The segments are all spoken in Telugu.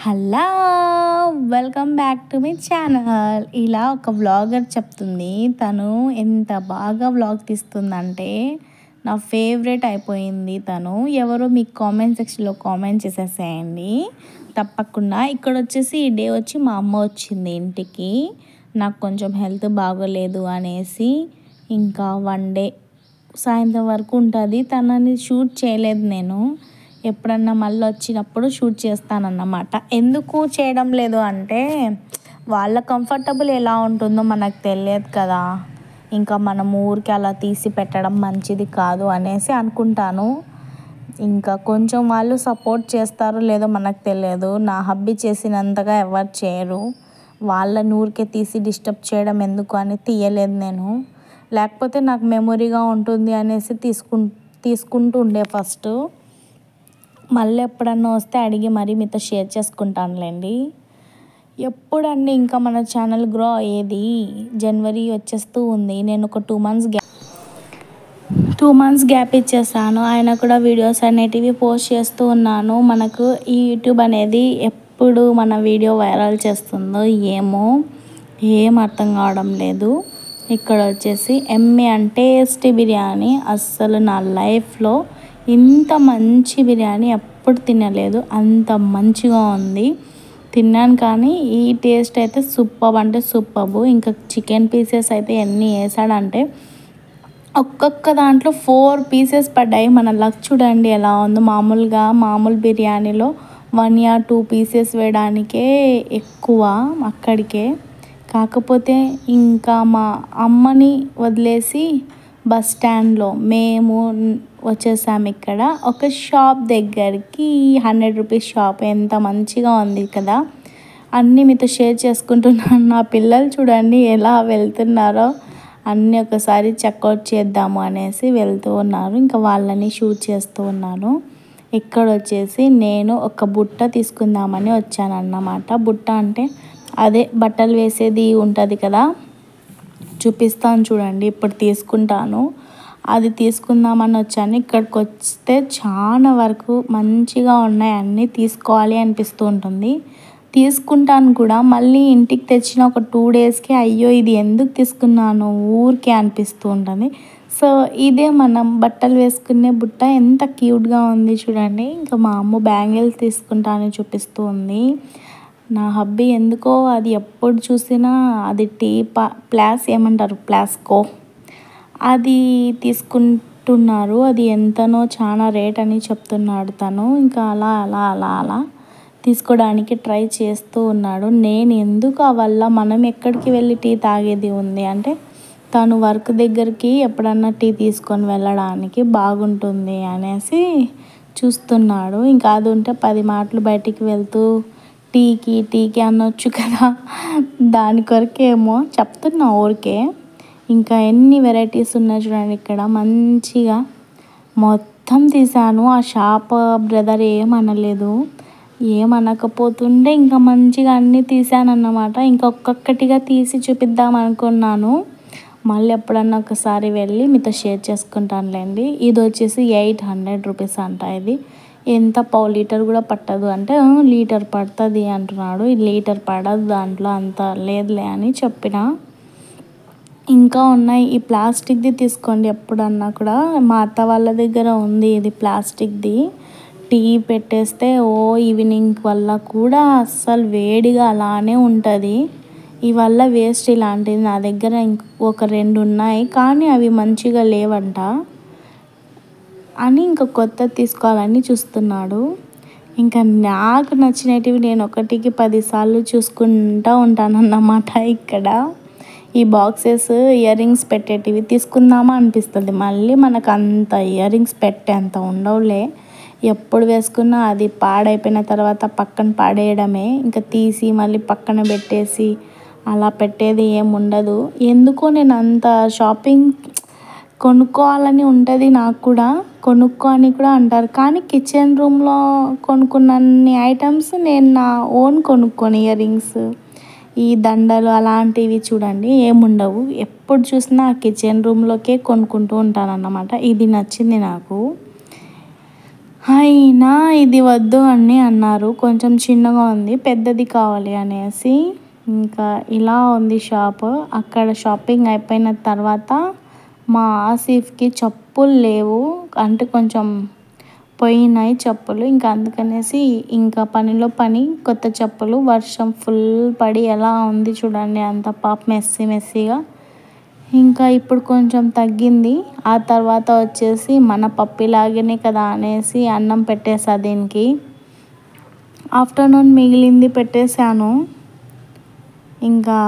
Hello welcome back to my channel. ఇలా ఒక వ్లాగర్ చెప్తుంది, తను ఎంత బాగా వ్లాగ్ తీస్తుందంటే నా ఫేవరెట్ అయిపోయింది. తను ఎవరో మీకు కామెంట్ సెక్షన్లో కామెంట్ చేసేసేయండి తప్పకుండా. ఇక్కడ వచ్చేసి ఈ డే వచ్చి మా అమ్మ వచ్చింది ఇంటికి, నాకు కొంచెం హెల్త్ బాగోలేదు అనేసి. ఇంకా 1 డే సాయంత్రం వరకు ఉంటుంది. తనని షూట్ చేయలేదు నేను, ఎప్పుడన్నా మళ్ళీ వచ్చినప్పుడు షూట్ చేస్తానన్నమాట. ఎందుకు చేయడం లేదు అంటే వాళ్ళ కంఫర్టబుల్ ఎలా ఉంటుందో మనకు తెలియదు కదా, ఇంకా మనం ఊరికి అలా తీసి పెట్టడం మంచిది కాదు అనేసి అనుకుంటాను. ఇంకా కొంచెం వాళ్ళు సపోర్ట్ చేస్తారో లేదో మనకు తెలియదు. నా హబ్బీ చేసినంతగా ఎవరు చేయరు. వాళ్ళ ఊరికే తీసి డిస్టర్బ్ చేయడం ఎందుకు అని తీయలేదు నేను. లేకపోతే నాకు మెమొరీగా ఉంటుంది అనేసి తీసుకుంటూ ఉండే ఫస్ట్. మళ్ళీ ఎప్పుడన్నా వస్తే అడిగి మరీ మీతో షేర్ చేసుకుంటానులేండి. ఎప్పుడండి ఇంకా మన ఛానల్ గ్రో అయ్యేది? జనవరి వచ్చేస్తూ ఉంది. నేను ఒక 2 మంత్స్ గ్యాప్ ఇచ్చేసాను. ఆయన కూడా వీడియోస్ అనేటివి పోస్ట్ చేస్తూ ఉన్నాను. మనకు ఈ యూట్యూబ్ అనేది ఎప్పుడు మన వీడియో వైరల్ చేస్తుందో ఏం అర్థం కావడం లేదు. ఇక్కడ వచ్చేసి అంటే టేస్టీ బిర్యానీ. అస్సలు నా లైఫ్లో ఇంత మంచి బిర్యానీ ఎప్పుడు తినలేదు, అంత మంచిగా ఉంది. తిన్నాను కానీ ఈ టేస్ట్ అయితే సూపర్ అంటే సూపర్. ఇంకా చికెన్ పీసెస్ అయితే ఎన్ని వేసాడంటే ఒక్కొక్క దాంట్లో 4 పీసెస్ పడ్డాయి. మన లక్ చూడండి ఎలా ఉందో. మామూలు బిర్యానీలో 1 or 2 పీసెస్ వేయడానికే ఎక్కువ అక్కడికే. కాకపోతే ఇంకా మా అమ్మని వదిలేసి బస్ స్టాండ్లో మేము వచ్చేసాము. ఇక్కడ ఒక షాప్ దగ్గరికి, 100 రూపీస్ షాప్. ఎంత మంచిగా ఉంది కదా, అన్నీ మీతో షేర్ చేసుకుంటున్నాను. నా పిల్లలు చూడండి ఎలా వెళ్తున్నారో, అన్నీ ఒకసారి చెక్అవుట్ చేద్దాము అనేసి వెళ్తూ ఉన్నారు. ఇంకా వాళ్ళని షూట్ చేస్తూ ఉన్నాను. ఇక్కడ వచ్చేసి నేను ఒక బుట్ట తీసుకుందామని వచ్చానన్నమాట. బుట్ట అంటే అదే బట్టలు వేసేది ఉంటుంది కదా, చూపిస్తాను చూడండి. ఇప్పుడు తీసుకుంటాను, అది తీసుకుందామని వచ్చాను. ఇక్కడికి వస్తే చాలా వరకు మంచిగా ఉన్నాయి, అన్నీ తీసుకోవాలి అనిపిస్తూ ఉంటుంది. తీసుకుంటాను కూడా. మళ్ళీ ఇంటికి తెచ్చిన ఒక 2 డేస్కి అయ్యో ఇది ఎందుకు తీసుకున్నాను ఊరికే అనిపిస్తూ ఉంటుంది. సో ఇదే మనం బట్టలు వేసుకునే బుట్ట. ఎంత క్యూట్గా ఉంది చూడండి. ఇంకా మా అమ్మ బ్యాంగిల్స్ తీసుకుంటానని చూపిస్తూ ఉంది. నా హబ్బీ ఎందుకో అది ఎప్పుడు చూసినా అది ప్లాస్కో అది తీసుకుంటున్నారు. అది ఎంతనో చాలా రేట్ అని చెప్తున్నాడు తను. ఇంకా అలా తీసుకోవడానికి ట్రై చేస్తూ ఉన్నాడు. నేను ఎందుకు వల్ల మనం ఎక్కడికి వెళ్ళి టీ తాగేది ఉంది అంటే తను వర్క్ దగ్గరికి ఎప్పుడన్నా టీ తీసుకొని వెళ్ళడానికి బాగుంటుంది అనేసి చూస్తున్నాడు. ఇంకా అది ఉంటే 10 మాటలు బయటికి వెళ్తూ టీకి అనొచ్చు కదా, దాని కొరకేమో చెప్తున్నా ఊరికే. ఇంకా ఎన్ని వెరైటీస్ ఉన్నాయి చూడండి. ఇక్కడ మంచిగా మొత్తం తీసాను. ఆ షాప్ బ్రదర్ ఏమనలేదు, ఏమనకపోతుండే ఇంకా మంచిగా అన్నీ తీసానన్నమాట. ఇంకొకటిగా తీసి చూపిద్దాం అనుకున్నాను. మళ్ళీ ఎప్పుడన్నా ఒకసారి వెళ్ళి మీతో షేర్ చేసుకుంటానులేండి. ఇది వచ్చేసి 800 రూపీస్ అంట. ఇది ఎంత పావు లీటర్ కూడా పట్టదు అంటే లీటర్ పడుతుంది అంటున్నాడు. ఈ లీటర్ పడదు దాంట్లో, అంత లేదులే అని చెప్పిన. ఇంకా ఉన్నాయి. ఈ ప్లాస్టిక్ది తీసుకోండి ఎప్పుడన్నా కూడా. మా అత్త వాళ్ళ దగ్గర ఉంది ఇది ప్లాస్టిక్ది. టీ పెట్టేస్తే ఈవినింగ్ వల్ల కూడా అస్సలు వేడిగా అలానే ఉంటుంది. ఇవల్ల వేస్ట్ ఇలాంటిది. నా దగ్గర ఒక 2 ఉన్నాయి కానీ అవి మంచిగా లేవంట అని ఇంకా కొత్త తీసుకోవాలని చూస్తున్నాడు. ఇంకా నాకు నచ్చినటివి నేను ఒకటికి 10 సార్లు చూసుకుంటూ ఉంటానన్నమాట. ఇక్కడ ఈ బాక్సెస్ ఇయర్ రింగ్స్ పెట్టేటివి తీసుకుందామా అనిపిస్తుంది. మళ్ళీ మనకు అంత ఇయర్ రింగ్స్ పెట్టేంత ఉండవులే. ఎప్పుడు వేసుకున్నా అది పాడైపోయిన తర్వాత పక్కన పాడేయడమే. ఇంకా తీసి మళ్ళీ పక్కన పెట్టేసి అలా పెట్టేది ఏం ఉండదు. ఎందుకో నేను అంత షాపింగ్ కొనుక్కోవాలని ఉంటుంది నాకు కూడా, కొనుక్కో అని కూడా అంటారు. కానీ కిచెన్ రూమ్లో కొనుక్కున్నన్ని ఐటమ్స్ నేను నా ఓన్ కొనుక్కొని, ఇయర్ రింగ్స్, ఈ దండలు అలాంటివి చూడండి ఏముండవు. ఎప్పుడు చూసినా కిచెన్ రూమ్లోకే కొనుక్కుంటూ ఉంటానన్నమాట. ఇది నచ్చింది నాకు. అయినా ఇది వద్దు అని అన్నారు, కొంచెం చిన్నగా ఉంది, పెద్దది కావాలి అనేసి. ఇంకా ఇలా ఉంది షాప్. అక్కడ షాపింగ్ అయిపోయిన తర్వాత మా ఆసిఫ్కి చెప్పులు లేవు, అంటే కొంచెం పోయినాయి చెప్పులు. ఇంకా అందుకనేసి ఇంకా పనిలో పని కొత్త చెప్పులు. వర్షం ఫుల్ పడి ఎలా ఉంది చూడండి, అంత పాప మెస్సీగా. ఇంకా ఇప్పుడు కొంచెం తగ్గింది. ఆ తర్వాత వచ్చేసి మన పప్పిలాగానే కదా అనేసి అన్నం పెట్టేసా దీనికి. ఆఫ్టర్నూన్ మిగిలింది పెట్టేశాను. ఇంకా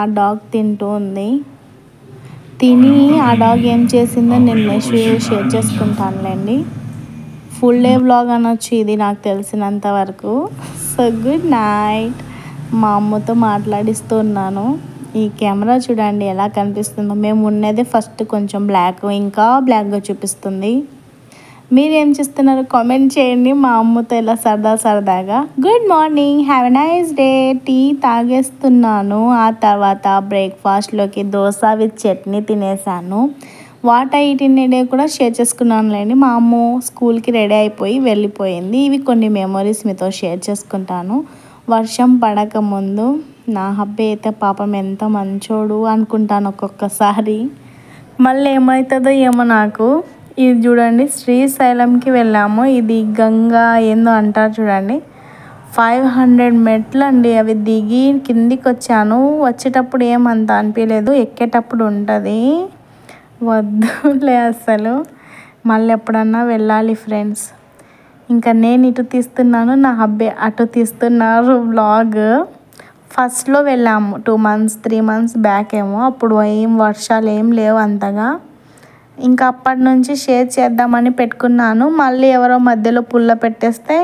ఆ డాగ్ తింటూ ఉంది. తిని ఆ డాగ్ ఏం చేసిందో నేను నెక్స్ట్ షేర్ చేసుకుంటానులేండి. ఫుల్ డే వ్లాగ్ అనొచ్చు ఇది నాకు తెలిసినంత వరకు. So good night. మా అమ్మతో మాట్లాడిస్తున్నాను. ఈ కెమెరా చూడండి ఎలా కనిపిస్తుందో. మేము ఉన్నదే ఫస్ట్ కొంచెం బ్లాక్, ఇంకా బ్లాక్గా చూపిస్తుంది. మీరేం చేస్తున్నారు కామెంట్ చేయండి. మా అమ్మతో ఇలా సరదాగా. Good morning, have a nice day. Tea తాగేస్తున్నాను. ఆ తర్వాత బ్రేక్ఫాస్ట్లోకి దోశ విత్ చట్నీ తినేసాను. What I eat in a day కూడా షేర్ చేసుకున్నానులేండి. మా అమ్మ స్కూల్కి రెడీ అయిపోయి వెళ్ళిపోయింది. ఇవి కొన్ని మెమొరీస్ మీతో షేర్ చేసుకుంటాను. వర్షం పడక ముందు నా హబ్బీ అయితే పాపం ఎంత మంచోడు అనుకుంటాను ఒక్కొక్కసారి. మళ్ళీ ఏమవుతుందో ఏమో నాకు. ఇది చూడండి, శ్రీశైలంకి వెళ్ళాము. ఇది గంగా ఏందో అంటారు చూడండి, 500 మెట్లు అండి. అవి దిగి కిందికి వచ్చాను. వచ్చేటప్పుడు ఏమంత అనిపించలేదు, ఎక్కేటప్పుడు ఉంటుంది. వద్దులే అసలు, మళ్ళీ ఎప్పుడన్నా వెళ్ళాలి ఫ్రెండ్స్. ఇంకా నేను ఇటు తీస్తున్నాను, నా హబ్బీ అటు తీస్తున్నారు వ్లాగ్. ఫస్ట్లో వెళ్ళాము 2 months 3 months బ్యాక్ ఏమో. అప్పుడు వర్షాలు ఏం లేవు అంతగా. ఇంకా అప్పటి నుంచి షేర్ చేద్దామని పెట్టుకున్నాను. మళ్ళీ ఎవరో మధ్యలో పుల్ల పెట్టేస్తే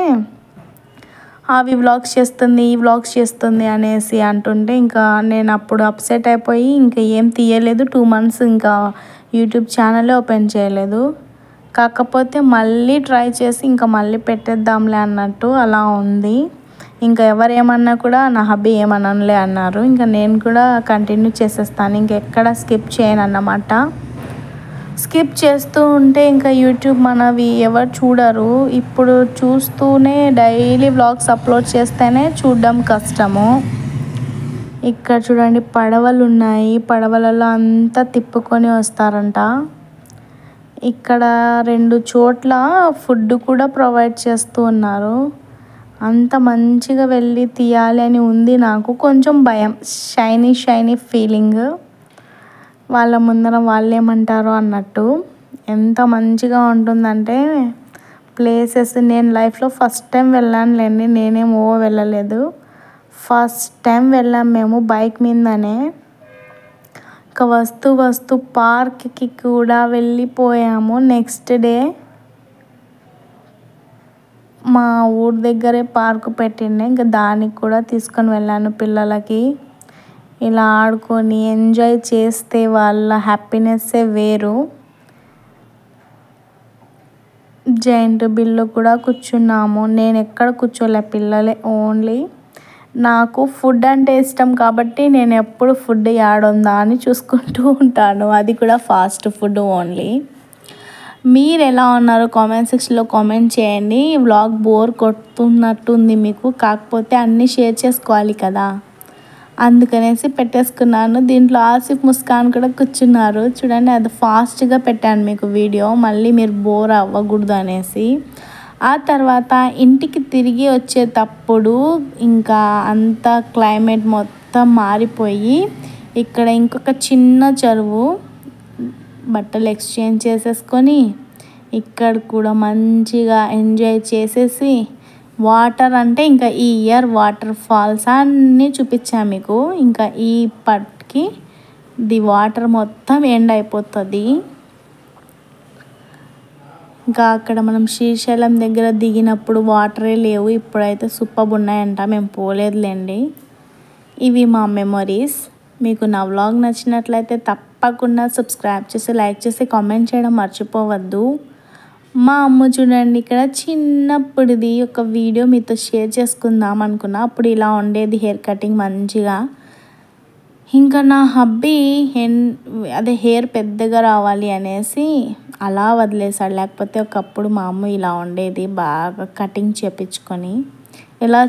అవి వ్లాగ్స్ చేస్తుంది, ఈ వ్లాగ్స్ చేస్తుంది అనేసి అంటుంటే ఇంకా నేను అప్పుడు అప్సెట్ అయిపోయి ఇంకా ఏం తీయలేదు. 2 months ఇంకా యూట్యూబ్ ఛానలే ఓపెన్ చేయలేదు. కాకపోతే మళ్ళీ ట్రై చేసి ఇంకా మళ్ళీ పెట్టేద్దాంలే అన్నట్టు అలా ఉంది. ఇంకా ఎవరేమన్నా కూడా నా హబ్బీ ఏమనలే అన్నారు. ఇంకా నేను కూడా కంటిన్యూ చేసేస్తాను, ఇంకెక్కడ స్కిప్ చేయను అన్నమాట. స్కిప్ చేస్తూ ఉంటే ఇంకా యూట్యూబ్ మనవి ఎవరు చూడరు. ఇప్పుడు చూస్తూనే డైలీ వ్లాగ్స్ అప్లోడ్ చేస్తేనే చూడడం కష్టము. ఇక్కడ చూడండి పడవలు ఉన్నాయి, పడవలలో అంతా తిప్పుకొని వస్తారంట. ఇక్కడ 2 చోట్ల ఫుడ్ కూడా ప్రొవైడ్ చేస్తూ ఉన్నారు. అంత మంచిగా వెళ్ళి తీయాలి అని ఉంది నాకు. కొంచెం భయం, షైనీ ఫీలింగ్. వాళ్ళ ముందర వాళ్ళు ఏమంటారో అన్నట్టు. ఎంత మంచిగా ఉంటుందంటే ప్లేసెస్. నేను లైఫ్లో ఫస్ట్ టైం వెళ్ళానులేండి, నేనేం వెళ్ళలేదు. ఫస్ట్ టైం వెళ్ళాం మేము బైక్ మీదనే. ఇంకా వస్తూ పార్క్కి కూడా వెళ్ళిపోయాము. నెక్స్ట్ డే మా ఊరి దగ్గరే పార్క్ పెట్టిండే, ఇంకా దానికి కూడా తీసుకొని వెళ్ళాను పిల్లలకి. ఇలా ఆడుకొని ఎంజాయ్ చేస్తే వాళ్ళ హ్యాపీనెస్సే వేరు. జైంట్ బిల్లో కూడా కూర్చున్నాము. నేను ఎక్కడ కూర్చోలే, పిల్లలే ఓన్లీ. నాకు ఫుడ్ అంటే ఇష్టం కాబట్టి నేను ఎప్పుడు ఫుడ్ యాడుందా అని చూసుకుంటూ ఉంటాను, అది కూడా ఫాస్ట్ ఫుడ్ ఓన్లీ. మీరు ఎలా ఉన్నారు కామెంట్ సెక్షన్లో కామెంట్ చేయండి. వ్లాగ్ బోర్ కొడుతున్నట్టుంది మీకు, కాకపోతే అన్నీ షేర్ చేసుకోవాలి కదా, అందుకనేసి పెట్టేసుకున్నాను. దీంట్లో ఆసిఫ్ ముస్కాన్ కూడా కూర్చున్నారు చూడండి. అది ఫాస్ట్గా పెట్టాను మీకు వీడియో, మళ్ళీ మీరు బోర్ అవ్వకూడదు అనేసి. ఆ తర్వాత ఇంటికి తిరిగి వచ్చేటప్పుడు ఇంకా అంతా క్లైమేట్ మొత్తం మారిపోయి ఇక్కడ ఇంకొక చిన్న చెరువు, బట్టలు ఎక్స్చేంజ్ చేసేసుకొని ఇక్కడ కూడా మంచిగా ఎంజాయ్ చేసేసి, వాటర్ అంటే ఇంకా ఈ ఇయర్ వాటర్ ఫాల్స్ అన్నీ చూపించాను మీకు. ఇంకా ఈ పట్కి ది వాటర్ మొత్తం ఎండ్ అయిపోతుంది. ఇంకా అక్కడ మనం శ్రీశైలం దగ్గర దిగినప్పుడు వాటరే లేవు, ఇప్పుడైతే సూపర్బ్ ఉన్నాయంట. మేము పోలేదులేండి. ఇవి మా మెమొరీస్. మీకు నా వ్లాగ్ నచ్చినట్లయితే తప్పకుండా సబ్స్క్రైబ్ చేసి, లైక్ చేసి, కామెంట్ చేయడం మర్చిపోవద్దు. మా అమ్మ చూడండి, ఇక్కడ చిన్నప్పుడుది ఒక వీడియో మీతో షేర్ చేసుకుందాం అనుకున్నా. అప్పుడు ఇలా ఉండేది హెయిర్ కటింగ్ మంచిగా. ఇంకా నా హబ్బీ అదే హెయిర్ పెద్దగా రావాలి అనేసి అలా వదిలేసాడు. లేకపోతే ఒకప్పుడు మా అమ్మ ఇలా ఉండేది, బాగా కటింగ్ చేపించుకొని ఇలా